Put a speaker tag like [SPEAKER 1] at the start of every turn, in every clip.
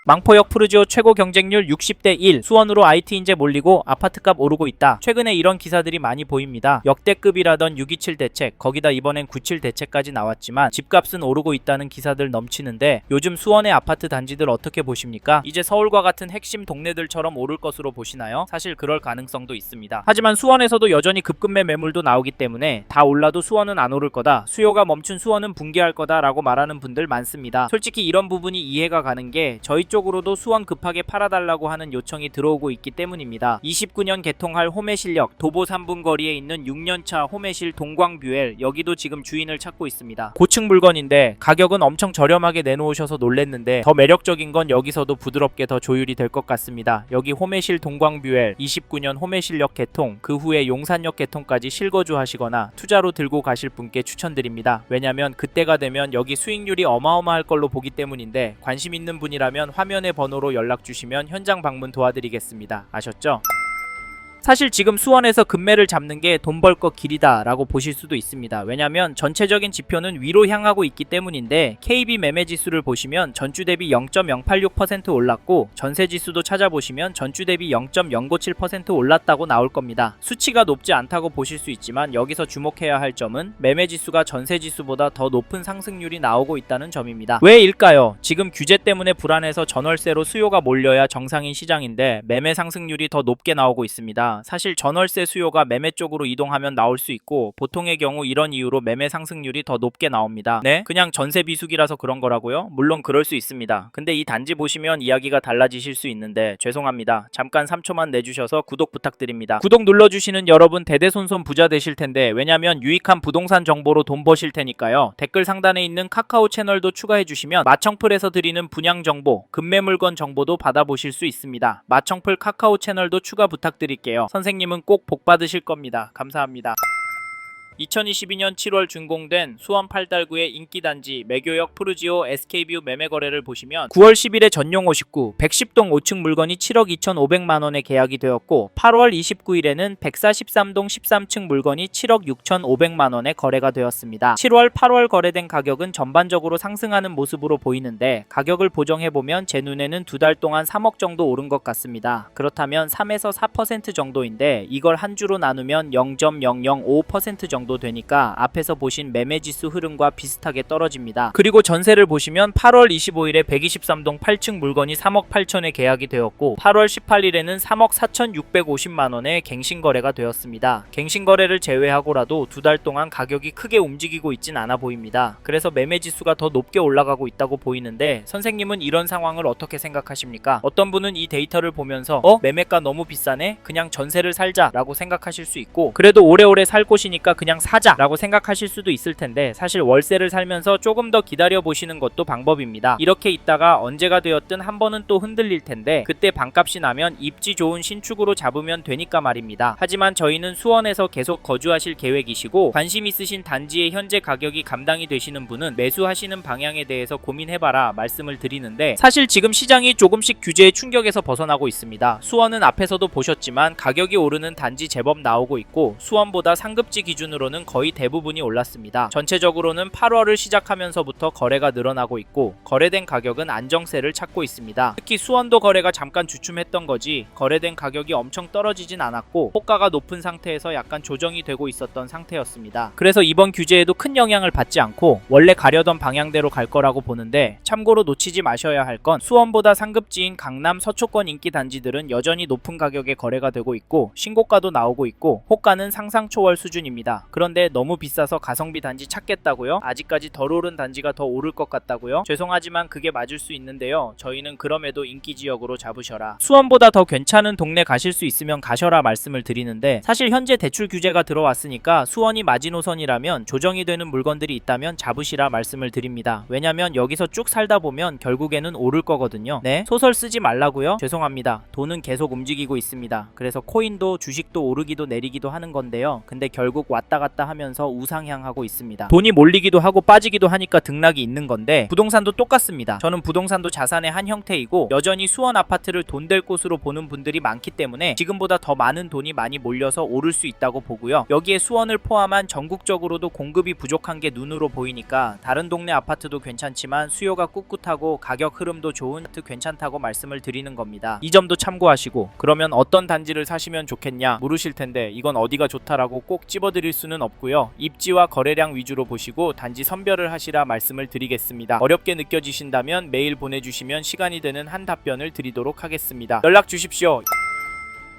[SPEAKER 1] 망포역 푸르지오 최고 경쟁률 60대 1. 수원으로 IT 인재 몰리고 아파트값 오르고 있다. 최근에 이런 기사들이 많이 보입니다. 역대급이라던 627 대책, 거기다 이번엔 97 대책까지 나왔지만 집값은 오르고 있다는 기사들 넘치는데 요즘 수원의 아파트 단지들 어떻게 보십니까? 이제 서울과 같은 핵심 동네들처럼 오를 것으로 보시나요? 사실 그럴 가능성도 있습니다. 하지만 수원에서도 여전히 급급매 매물도 나오기 때문에 다 올라도 수원은 안 오를 거다, 수요가 멈춘 수원은 붕괴할 거다 라고 말하는 분들 많습니다. 솔직히 이런 부분이 이해가 가는 게 저희 쪽으로도 수원 급하게 팔아달라고 하는 요청이 들어오고 있기 때문입니다. 29년 개통할 홈해실역 도보 3분 거리에 있는 6년차 홈해실 동광뷰엘, 여기도 지금 주인을 찾고 있습니다. 고층 물건인데 가격은 엄청 저렴하게 내놓으셔서 놀랬는데 더 매력적인 건 여기서도 부드럽게 더 조율이 될 것 같습니다. 여기 홈해실 동광뷰엘 29년 홈해실역 개통, 그 후에 용산역 개통까지 실거주 하시거나 투자로 들고 가실 분께 추천드립니다. 왜냐면 그때가 되면 여기 수익률이 어마어마할 걸로 보기 때문인데 관심 있는 분이라면 화면의 번호로 연락 주시면 현장 방문 도와드리겠습니다. 아셨죠? 사실 지금 수원에서 급매를 잡는 게 돈 벌 거 길이다 라고 보실 수도 있습니다. 왜냐면 전체적인 지표는 위로 향하고 있기 때문인데 KB 매매 지수를 보시면 전주 대비 0.086% 올랐고 전세 지수도 찾아보시면 전주 대비 0.097% 올랐다고 나올 겁니다. 수치가 높지 않다고 보실 수 있지만 여기서 주목해야 할 점은 매매 지수가 전세 지수보다 더 높은 상승률이 나오고 있다는 점입니다. 왜일까요? 지금 규제 때문에 불안해서 전월세로 수요가 몰려야 정상인 시장인데 매매 상승률이 더 높게 나오고 있습니다. 사실 전월세 수요가 매매 쪽으로 이동하면 나올 수 있고 보통의 경우 이런 이유로 매매 상승률이 더 높게 나옵니다. 네? 그냥 전세 비수기라서 그런 거라고요? 물론 그럴 수 있습니다. 근데 이 단지 보시면 이야기가 달라지실 수 있는데 죄송합니다. 잠깐 3초만 내주셔서 구독 부탁드립니다. 구독 눌러주시는 여러분 대대손손 부자 되실 텐데, 왜냐면 유익한 부동산 정보로 돈 버실 테니까요. 댓글 상단에 있는 카카오 채널도 추가해 주시면 마청풀에서 드리는 분양 정보, 급매 물건 정보도 받아보실 수 있습니다. 마청풀 카카오 채널도 추가 부탁드릴게요. 선생님은 꼭 복 받으실 겁니다. 감사합니다. 2022년 7월 준공된 수원 팔달구의 인기단지 매교역 푸르지오 SK뷰 매매거래를 보시면 9월 10일에 전용 59, 110동 5층 물건이 7억 2,500만원에 계약이 되었고 8월 29일에는 143동 13층 물건이 7억 6,500만원에 거래가 되었습니다. 7월, 8월 거래된 가격은 전반적으로 상승하는 모습으로 보이는데 가격을 보정해보면 제 눈에는 두 달 동안 3억 정도 오른 것 같습니다. 그렇다면 3에서 4% 정도인데 이걸 한 주로 나누면 0.005% 정도 되니까 앞에서 보신 매매지수 흐름과 비슷하게 떨어집니다. 그리고 전세를 보시면 8월 25일에 123동 8층 물건이 3억 8천에 계약이 되었고 8월 18일에는 3억 4,650만원에 갱신거래가 되었습니다. 갱신거래를 제외하고라도 두 달 동안 가격이 크게 움직이고 있진 않아 보입니다. 그래서 매매지수가 더 높게 올라가고 있다고 보이는데 선생님은 이런 상황을 어떻게 생각하십니까? 어떤 분은 이 데이터를 보면서 매매가 너무 비싸네? 그냥 전세를 살자 라고 생각하실 수 있고, 그래도 오래오래 살 곳이니까 그냥 사자 라고 생각하실 수도 있을 텐데 사실 월세를 살면서 조금 더 기다려 보시는 것도 방법입니다. 이렇게 있다가 언제가 되었든 한 번은 또 흔들릴 텐데 그때 반값이 나면 입지 좋은 신축으로 잡으면 되니까 말입니다. 하지만 저희는 수원에서 계속 거주하실 계획이시고 관심 있으신 단지의 현재 가격이 감당이 되시는 분은 매수하시는 방향에 대해서 고민해봐라 말씀을 드리는데, 사실 지금 시장이 조금씩 규제의 충격에서 벗어나고 있습니다. 수원은 앞에서도 보셨지만 가격이 오르는 단지 제법 나오고 있고 수원보다 상급지 기준으로는 거의 대부분이 올랐습니다. 전체적으로는 8월을 시작하면서부터 거래가 늘어나고 있고 거래된 가격은 안정세를 찾고 있습니다. 특히 수원도 거래가 잠깐 주춤했던 거지 거래된 가격이 엄청 떨어지진 않았고 호가가 높은 상태에서 약간 조정이 되고 있었던 상태였습니다. 그래서 이번 규제에도 큰 영향을 받지 않고 원래 가려던 방향대로 갈 거라고 보는데, 참고로 놓치지 마셔야 할 건 수원보다 상급지인 강남 서초권 인기 단지들은 여전히 높은 가격에 거래가 되고 있고 신고가도 나오고 있고 호가는 상상 초월 수준입니다. 그런데 너무 비싸서 가성비 단지 찾겠다고요? 아직까지 덜 오른 단지가 더 오를 것 같다고요? 죄송하지만 그게 맞을 수 있는데요. 저희는 그럼에도 인기지역으로 잡으셔라, 수원보다 더 괜찮은 동네 가실 수 있으면 가셔라 말씀을 드리는데, 사실 현재 대출 규제가 들어왔으니까 수원이 마지노선이라면 조정이 되는 물건들이 있다면 잡으시라 말씀을 드립니다. 왜냐면 여기서 쭉 살다 보면 결국에는 오를 거거든요. 네? 소설 쓰지 말라고요? 죄송합니다. 돈은 계속 움직이고 있습니다. 그래서 코인도 주식도 오르기도 내리기도 하는 건데요. 근데 결국 왔다 갔다 하면서 우상향하고 있습니다. 돈이 몰리기도 하고 빠지기도 하니까 등락이 있는 건데 부동산도 똑같습니다. 저는 부동산도 자산의 한 형태이고 여전히 수원 아파트를 돈 될 곳으로 보는 분들이 많기 때문에 지금보다 더 많은 돈이 많이 몰려서 오를 수 있다고 보고요. 여기에 수원을 포함한 전국적으로도 공급이 부족한 게 눈으로 보이니까 다른 동네 아파트도 괜찮지만 수요가 꿋꿋하고 가격 흐름도 좋은 아파트 괜찮다고 말씀을 드리는 겁니다. 이 점도 참고하시고 그러면 어떤 단지를 사시면 좋겠냐 물으실 텐데 이건 어디가 좋다라고 꼭 집어드릴 수는 없고요. 입지와 거래량 위주로 보시고 단지 선별을 하시라 말씀을 드리겠습니다. 어렵게 느껴지신다면 메일 보내주시면 시간이 되는 한 답변을 드리도록 하겠습니다. 연락 주십시오.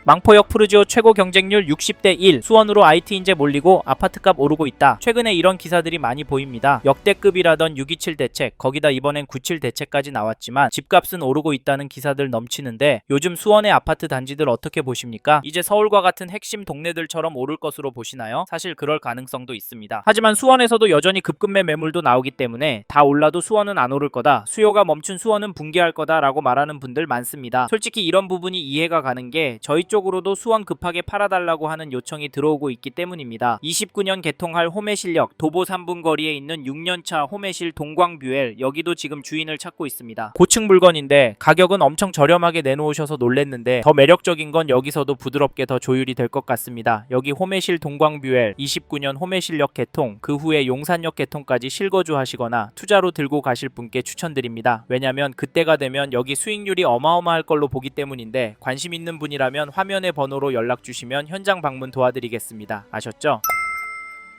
[SPEAKER 1] 망포역 푸르지오 최고 경쟁률 60대 1 수원으로 IT 인재 몰리고 아파트값 오르고 있다. 최근에 이런 기사들이 많이 보입니다. 역대급이라던 627 대책 거기다 이번엔 97 대책까지 나왔지만 집값은 오르고 있다는 기사들 넘치는데 요즘 수원의 아파트 단지들 어떻게 보십니까? 이제 서울과 같은 핵심 동네들처럼 오를 것으로 보시나요? 사실 그럴 가능성도 있습니다. 하지만 수원에서도 여전히 급급매 매물도 나오기 때문에 다 올라도 수원은 안 오를 거다. 수요가 멈춘 수원은 붕괴할 거다 라고 말하는 분들 많습니다. 솔직히 이런 부분이 이해가 가는 게 저희 쪽으로도 수원 급하게 팔아달라고 하는 요청이 들어오고 있기 때문입니다. 29년 개통할 홈해실역 도보 3분 거리에 있는 6년차 홈해실 동광뷰엘 여기도 지금 주인을 찾고 있습니다. 고층 물건인데 가격은 엄청 저렴하게 내놓으셔서 놀랬는데 더 매력적인 건 여기서도 부드럽게 더 조율이 될 것 같습니다. 여기 홈해실 동광뷰엘 29년 홈해실역 개통 그 후에 용산역 개통까지 실거주 하시거나 투자로 들고 가실 분께 추천드립니다. 왜냐면 그때가 되면 여기 수익률이 어마어마할 걸로 보기 때문인데 관심 있는 분이라면 화면의 번호로 연락 주시면 현장 방문 도와드리겠습니다. 아셨죠?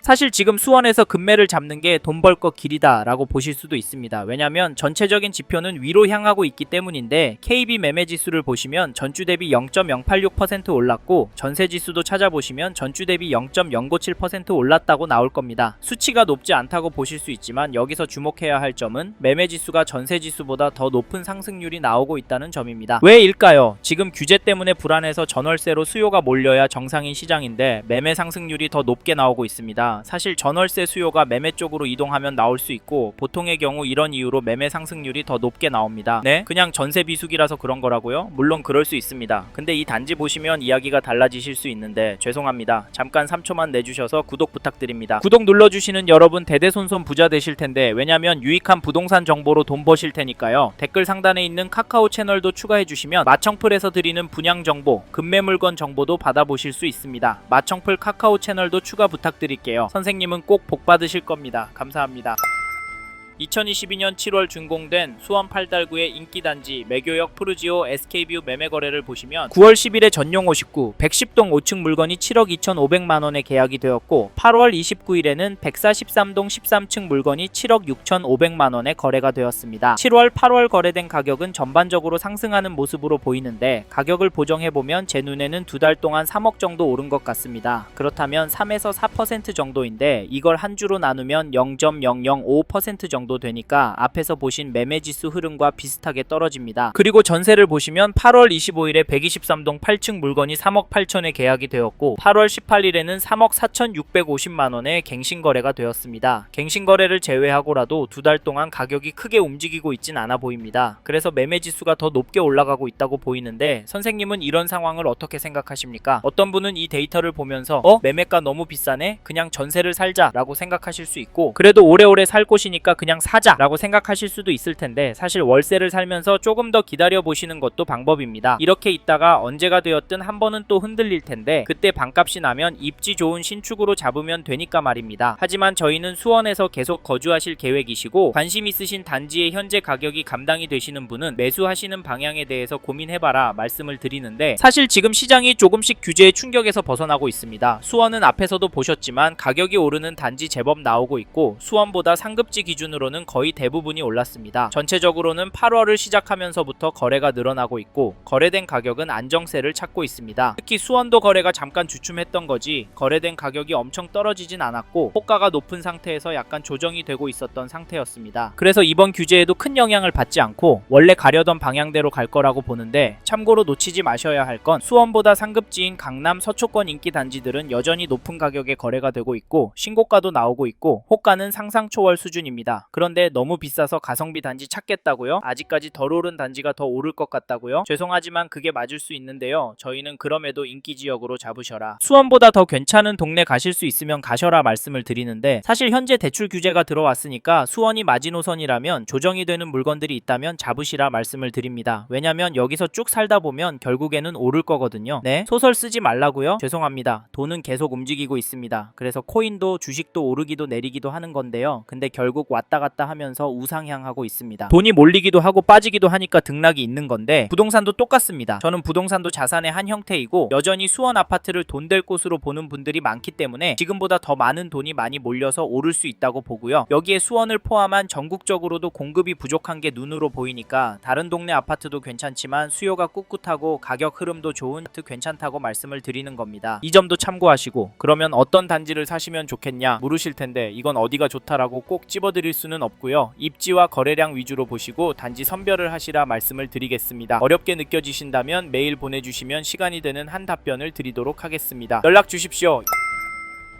[SPEAKER 1] 사실 지금 수원에서 급매를 잡는 게 돈 벌 거 길이다 라고 보실 수도 있습니다. 왜냐면 전체적인 지표는 위로 향하고 있기 때문인데 KB 매매지수를 보시면 전주 대비 0.086% 올랐고 전세지수도 찾아보시면 전주 대비 0.097% 올랐다고 나올 겁니다. 수치가 높지 않다고 보실 수 있지만 여기서 주목해야 할 점은 매매지수가 전세지수보다 더 높은 상승률이 나오고 있다는 점입니다. 왜일까요? 지금 규제 때문에 불안해서 전월세로 수요가 몰려야 정상인 시장인데 매매 상승률이 더 높게 나오고 있습니다. 사실 전월세 수요가 매매 쪽으로 이동하면 나올 수 있고 보통의 경우 이런 이유로 매매 상승률이 더 높게 나옵니다. 네? 그냥 전세 비수기라서 그런 거라고요? 물론 그럴 수 있습니다. 근데 이 단지 보시면 이야기가 달라지실 수 있는데 죄송합니다. 잠깐 3초만 내주셔서 구독 부탁드립니다. 구독 눌러주시는 여러분 대대손손 부자 되실 텐데 왜냐면 유익한 부동산 정보로 돈 버실 테니까요. 댓글 상단에 있는 카카오 채널도 추가해 주시면 마청풀에서 드리는 분양 정보, 급매 물건 정보도 받아보실 수 있습니다. 마청풀 카카오 채널도 추가 부탁드릴게요. 선생님은 꼭 복 받으실 겁니다. 감사합니다. 2022년 7월 준공된 수원 팔달구의 인기단지 매교역 푸르지오 SK뷰 매매거래를 보시면 9월 10일에 전용 59, 110동 5층 물건이 7억 2,500만원에 계약이 되었고 8월 29일에는 143동 13층 물건이 7억 6,500만원에 거래가 되었습니다. 7월, 8월 거래된 가격은 전반적으로 상승하는 모습으로 보이는데 가격을 보정해보면 제 눈에는 두 달 동안 3억 정도 오른 것 같습니다. 그렇다면 3에서 4% 정도인데 이걸 한 주로 나누면 0.005% 정도 되니까 앞에서 보신 매매지수 흐름과 비슷하게 떨어집니다. 그리고 전세를 보시면 8월 25일에 123동 8층 물건이 3억 8천에 계약이 되었고 8월 18일에는 3억 4,650만원에 갱신거래가 되었습니다. 갱신거래를 제외하고라도 두 달 동안 가격이 크게 움직이고 있진 않아 보입니다. 그래서 매매지수가 더 높게 올라가고 있다고 보이는데 선생님은 이런 상황을 어떻게 생각하십니까? 어떤 분은 이 데이터를 보면서 매매가 너무 비싸네? 그냥 전세를 살자 라고 생각하실 수 있고 그래도 오래오래 살 곳이니까 그냥 사자 라고 생각하실 수도 있을 텐데 사실 월세를 살면서 조금 더 기다려 보시는 것도 방법입니다. 이렇게 있다가 언제가 되었든 한 번은 또 흔들릴 텐데 그때 반값이 나면 입지 좋은 신축으로 잡으면 되니까 말입니다. 하지만 저희는 수원에서 계속 거주하실 계획이시고 관심 있으신 단지의 현재 가격이 감당이 되시는 분은 매수하시는 방향에 대해서 고민해봐라 말씀을 드리는데 사실 지금 시장이 조금씩 규제의 충격에서 벗어나고 있습니다. 수원은 앞에서도 보셨지만 가격이 오르는 단지 제법 나오고 있고 수원보다 상급지 기준으로는 거의 대부분이 올랐습니다. 전체적으로는 8월을 시작하면서부터 거래가 늘어나고 있고 거래된 가격은 안정세를 찾고 있습니다. 특히 수원도 거래가 잠깐 주춤했던 거지 거래된 가격이 엄청 떨어지진 않았고 호가가 높은 상태에서 약간 조정이 되고 있었던 상태였습니다. 그래서 이번 규제에도 큰 영향을 받지 않고 원래 가려던 방향대로 갈 거라고 보는데 참고로 놓치지 마셔야 할 건 수원보다 상급지인 강남 서초권 인기 단지들은 여전히 높은 가격에 거래가 되고 있고 신고가도 나오고 있고 호가는 상상 초월 수준입니다. 그런데 너무 비싸서 가성비 단지 찾겠다고요? 아직까지 덜 오른 단지가 더 오를 것 같다고요? 죄송하지만 그게 맞을 수 있는데요. 저희는 그럼에도 인기 지역으로 잡으셔라. 수원보다 더 괜찮은 동네 가실 수 있으면 가셔라 말씀을 드리는데, 사실 현재 대출 규제가 들어왔으니까 수원이 마지노선이라면 조정이 되는 물건들이 있다면 잡으시라 말씀을 드립니다. 왜냐면 여기서 쭉 살다 보면 결국에는 오를 거거든요. 네? 소설 쓰지 말라고요? 죄송합니다. 돈은 계속 움직이고 있습니다. 그래서 코인도 주식도 오르기도 내리기도 하는 건데요. 근데 결국 왔다 갔다 하면서 우상향하고 있습니다. 돈이 몰리기도 하고 빠지기도 하니까 등락이 있는 건데, 부동산도 똑같습니다. 저는 부동산도 자산의 한 형태이고 여전히 수원 아파트를 돈 될 곳으로 보는 분들이 많기 때문에 지금보다 더 많은 돈이 많이 몰려서 오를 수 있다고 보고요. 여기에 수원을 포함한 전국적으로도 공급이 부족한 게 눈으로 보이니까 다른 동네 아파트도 괜찮지만 수요가 꿋꿋하고 가격 흐름도 좋은 아파트 괜찮다고 말씀을 드리는 겁니다. 이 점도 참고하시고, 그러면 어떤 단지를 사시면 좋겠냐 물으실 텐데 이건 어디가 좋다라고 꼭 집어드릴 수는 없고요. 입지와 거래량 위주로 보시고 단지 선별을 하시라 말씀을 드리겠습니다. 어렵게 느껴지신다면 메일 보내주시면 시간이 되는 한 답변을 드리도록 하겠습니다. 연락 주십시오.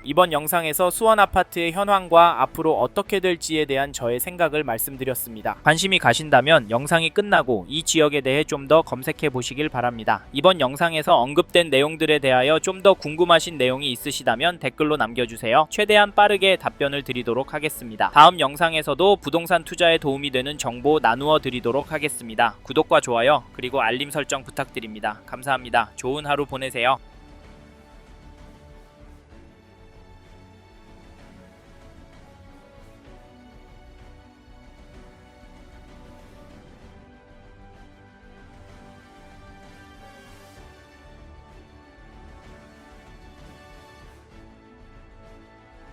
[SPEAKER 1] 이번 영상에서 수원 아파트의 현황과 앞으로 어떻게 될지에 대한 저의 생각을 말씀드렸습니다. 관심이 가신다면 영상이 끝나고 이 지역에 대해 좀 더 검색해 보시길 바랍니다. 이번 영상에서 언급된 내용들에 대하여 좀 더 궁금하신 내용이 있으시다면 댓글로 남겨주세요. 최대한 빠르게 답변을 드리도록 하겠습니다. 다음 영상에서도 부동산 투자에 도움이 되는 정보 나누어 드리도록 하겠습니다. 구독과 좋아요 그리고 알림 설정 부탁드립니다. 감사합니다. 좋은 하루 보내세요.